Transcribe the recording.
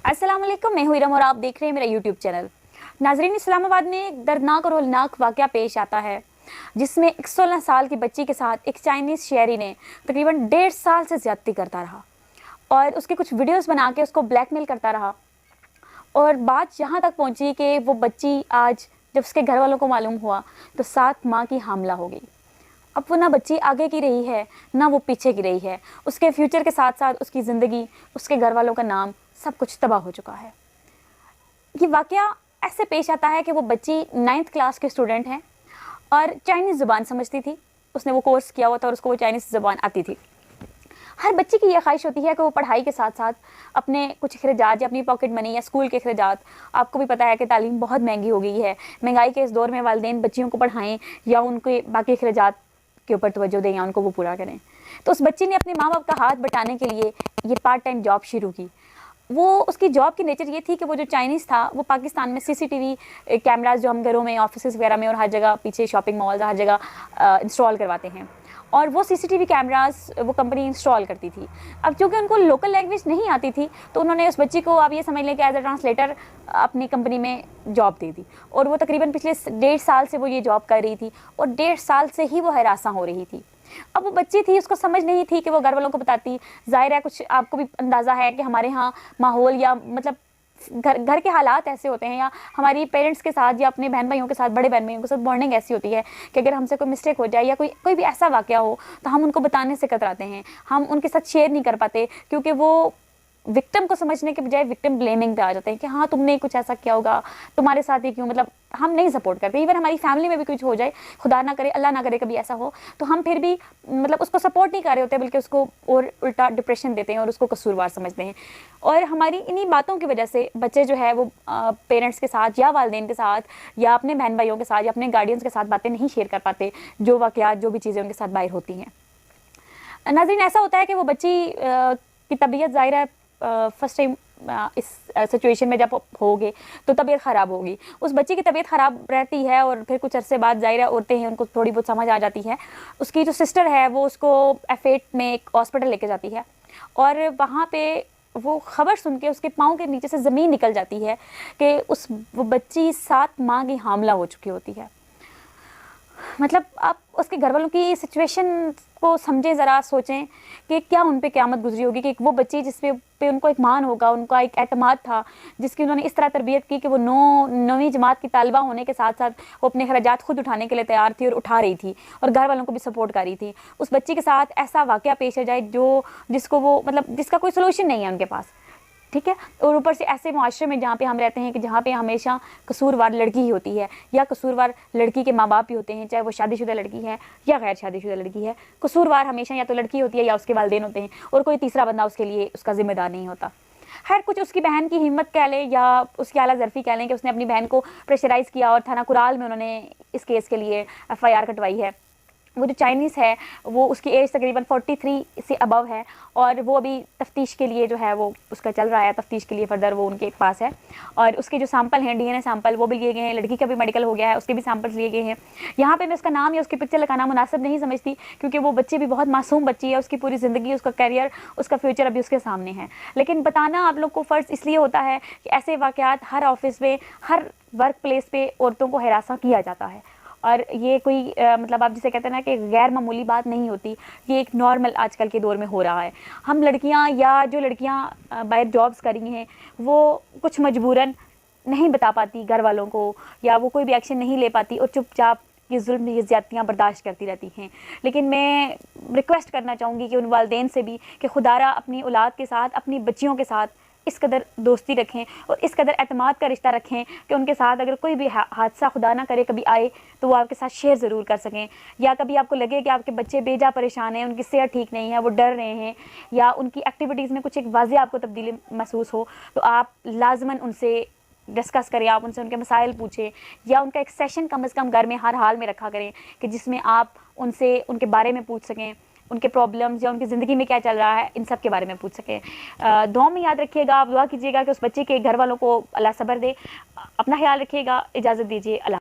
अस्सलाम वालेकुम, मैं हूं इरम और आप देख रहे हैं मेरा यूट्यूब चैनल। नाजरीन, इस्लामाबाद में एक दर्दनाक और होलनाक वाक़या पेश आता है जिसमें एक 16 साल की बच्ची के साथ एक चाइनीज़ शहरी ने तकरीबन 1.5 साल से ज़्यादती करता रहा और उसके कुछ वीडियोस बना के उसको ब्लैकमेल करता रहा। और बात यहाँ तक पहुँची कि वो बच्ची आज जब उसके घर वालों को मालूम हुआ तो 7 माह की हामला हो गई। अब वो ना बच्ची आगे की रही है ना वो पीछे की रही है। उसके फ्यूचर के साथ साथ उसकी ज़िंदगी, उसके घर वालों का नाम, सब कुछ तबाह हो चुका है। ये वाक़या ऐसे पेश आता है कि वो बच्ची 9th क्लास की स्टूडेंट है और चाइनीज़ ज़ुबान समझती थी। उसने वो कोर्स किया हुआ था और उसको वो चाइनीज़ ज़ुबान आती थी। हर बच्ची की ये ख्वाहिश होती है कि वो पढ़ाई के साथ साथ अपने कुछ अखराजात या अपनी पॉकेट मनी या स्कूल के अखराजात, आपको भी पता है कि तालीम बहुत महंगी हो गई है। महंगाई के इस दौर में वालिदैन बच्चियों को पढ़ाएं या उनके बाकी अखराजात के ऊपर तवज्जो दें या उनको वो पूरा करें। तो उस बच्ची ने अपने माँ बाप का हाथ बटाने के लिए ये पार्ट टाइम जॉब शुरू की। वो उसकी जॉब की नेचर ये थी कि वो जो चाइनीज़ था वो पाकिस्तान में सीसीटीवी कैमराज जो हम घरों में, ऑफिस वगैरह में और हर जगह पीछे शॉपिंग मॉल्स हर जगह इंस्टॉल करवाते हैं और वो सीसीटीवी कैमराज वो कंपनी इंस्टॉल करती थी। अब चूँकि उनको लोकल लैंग्वेज नहीं आती थी तो उन्होंने उस बच्ची को, आप ये समझ लें कि एज अ ट्रांसलेटर अपनी कंपनी में जॉब दे दी और वो तकरीबन पिछले 1.5 साल से वो ये जॉब कर रही थी और 1.5 साल से ही वो हरासा हो रही थी। अब वो बच्ची थी, उसको समझ नहीं थी कि वो घर वालों को बताती। ज़ाहिर है, कुछ आपको भी अंदाज़ा है कि हमारे यहाँ माहौल या मतलब घर के हालात ऐसे होते हैं या हमारी पेरेंट्स के साथ या अपने बहन भाइयों के साथ, बड़े बहन भाइयों के साथ बॉन्डिंग ऐसी होती है कि अगर हमसे कोई मिस्टेक हो जाए या कोई भी ऐसा वाक़या हो तो हम उनको बताने से कतराते हैं, हम उनके साथ शेयर नहीं कर पाते क्योंकि वो विक्टिम को समझने के बजाय विक्टिम ब्लेमिंग पे आ जाते हैं कि हाँ तुमने कुछ ऐसा किया होगा, तुम्हारे साथ ही क्यों, मतलब हम नहीं सपोर्ट करते। इवन हमारी फैमिली में भी कुछ हो जाए, खुदा ना करे, अल्लाह ना करे कभी ऐसा हो, तो हम फिर भी मतलब उसको सपोर्ट नहीं कर रहे होते बल्कि उसको और उल्टा डिप्रेशन देते हैं और उसको कसूरवार समझते हैं। और हमारी इन्हीं बातों की वजह से बच्चे जो है वो पेरेंट्स के साथ या वालिदैन के साथ या अपने बहन भाइयों के साथ या अपने गार्डियंस के साथ बातें नहीं शेयर कर पाते, जो वाक़यात, जो भी चीज़ें उनके साथ बाहर होती हैं। नाज़रीन, ऐसा होता है कि वो बच्ची की तबीयत, ज़ाहिर है फर्स्ट टाइम इस सिचुएशन में जब होगे तो तबीयत ख़राब होगी। उस बच्ची की तबीयत ख़राब रहती है और फिर कुछ अरसे बाद ज़ाहिर है औरतें हैं, उनको थोड़ी बहुत समझ आ जाती है। उसकी जो सिस्टर है वो उसको F8 में एक हॉस्पिटल लेके जाती है और वहाँ पे वो ख़बर सुन के उसके पाँव के नीचे से ज़मीन निकल जाती है कि वो बच्ची 7 माह की हामला हो चुकी होती है। मतलब आप उसके घर वालों की सिचुएशन को समझें, ज़रा सोचें कि क्या उन पे क़यामत गुजरी होगी कि वो बच्ची जिस पे उनको एक मान होगा, उनका एक एतमाद था, जिसकी उन्होंने इस तरह तरबियत की कि वो 9वीं जमात की तालिबा होने के साथ साथ वो अपने खर्चात खुद उठाने के लिए तैयार थी और उठा रही थी और घर वालों को भी सपोर्ट कर रही थी। उस बच्ची के साथ ऐसा वाक़या पेश आ जाए जिसको वो मतलब जिसका कोई सोल्यूशन नहीं है उनके पास, ठीक है। और ऊपर से ऐसे मुआशरे में जहाँ पे हम रहते हैं कि जहाँ पे हमेशा कसूरवार लड़की ही होती है या कसूरवार लड़की के माँ बाप ही होते हैं, चाहे वो शादीशुदा लड़की है या गैर शादीशुदा लड़की है। कसूरवार हमेशा या तो लड़की होती है या उसके वालिदैन होते हैं और कोई तीसरा बंदा उसके लिए उसका ज़िम्मेदार नहीं होता। खैर, कुछ उसकी बहन की हिम्मत कह लें या उसकी आला ज़रफ़ी कह लें कि उसने अपनी बहन को प्रेशराइज़ किया और थाना कुराल में उन्होंने इस केस के लिए FIR कटवाई है। वो जो चाइनीज़ है वो उसकी एज तकरीबन 43 से अबव है और वो अभी तफ्तीश के लिए जो है वो उसका चल रहा है, तफ्तीश के लिए फर्दर वो उनके पास है और उसके जो सैंपल हैं, DNA सैंपल, वो भी लिए गए हैं। लड़की का भी मेडिकल हो गया है, उसके भी सैंपल्स लिए गए हैं। यहाँ पे मैं उसका नाम या उसकी पिक्चर लगाना मुनासिब नहीं समझती क्योंकि वो बच्ची भी बहुत मासूम बच्ची है, उसकी पूरी ज़िंदगी, उसका करियर, उसका फ्यूचर अभी उसके सामने है। लेकिन बताना आप लोग को फ़र्ज़ इसलिए होता है कि ऐसे वाक़यात हर ऑफिस में, हर वर्क प्लेस पे औरतों को हरासा किया जाता है और ये कोई मतलब आप जिसे कहते हैं ना कि गैर मामूली बात नहीं होती, ये एक नॉर्मल आजकल के दौर में हो रहा है। हम लड़कियां या जो लड़कियां बाहर जॉब्स कर रही हैं वो कुछ मजबूरन नहीं बता पाती घर वालों को या वो कोई भी एक्शन नहीं ले पाती और चुपचाप ये जुल्म, ये ज़्यादतियाँ बर्दाश्त करती रहती हैं। लेकिन मैं रिक्वेस्ट करना चाहूँगी कि उन वालिदैन से भी कि खुदारा अपनी औलाद के साथ, अपनी बच्चियों के साथ इस कदर दोस्ती रखें और इस कदर एतमाद का रिश्ता रखें कि उनके साथ अगर कोई भी हादसा खुदा ना करे कभी आए तो वो आपके साथ शेयर ज़रूर कर सकें। या कभी आपको लगे कि आपके बच्चे बेजा परेशान हैं, उनकी सेहत ठीक नहीं है, वो डर रहे हैं या उनकी एक्टिविटीज़ में कुछ एक वाज़ेह आपको तब्दीली महसूस हो, तो आप लाजमन उनसे डिस्कस करें, आप उनसे उनके मसाइल पूछें या उनका एक सेशन कम से कम घर में हर हाल में रखा करें कि जिसमें आप उनसे उनके बारे में पूछ सकें, उनके प्रॉब्लम्स या उनकी ज़िंदगी में क्या चल रहा है, इन सब के बारे में पूछ सकें। दुआ में याद रखिएगा, आप दुआ कीजिएगा कि उस बच्चे के घर वालों को अल्लाह सब्र दे। अपना ख्याल रखिएगा, इजाज़त दीजिए, अल्लाह।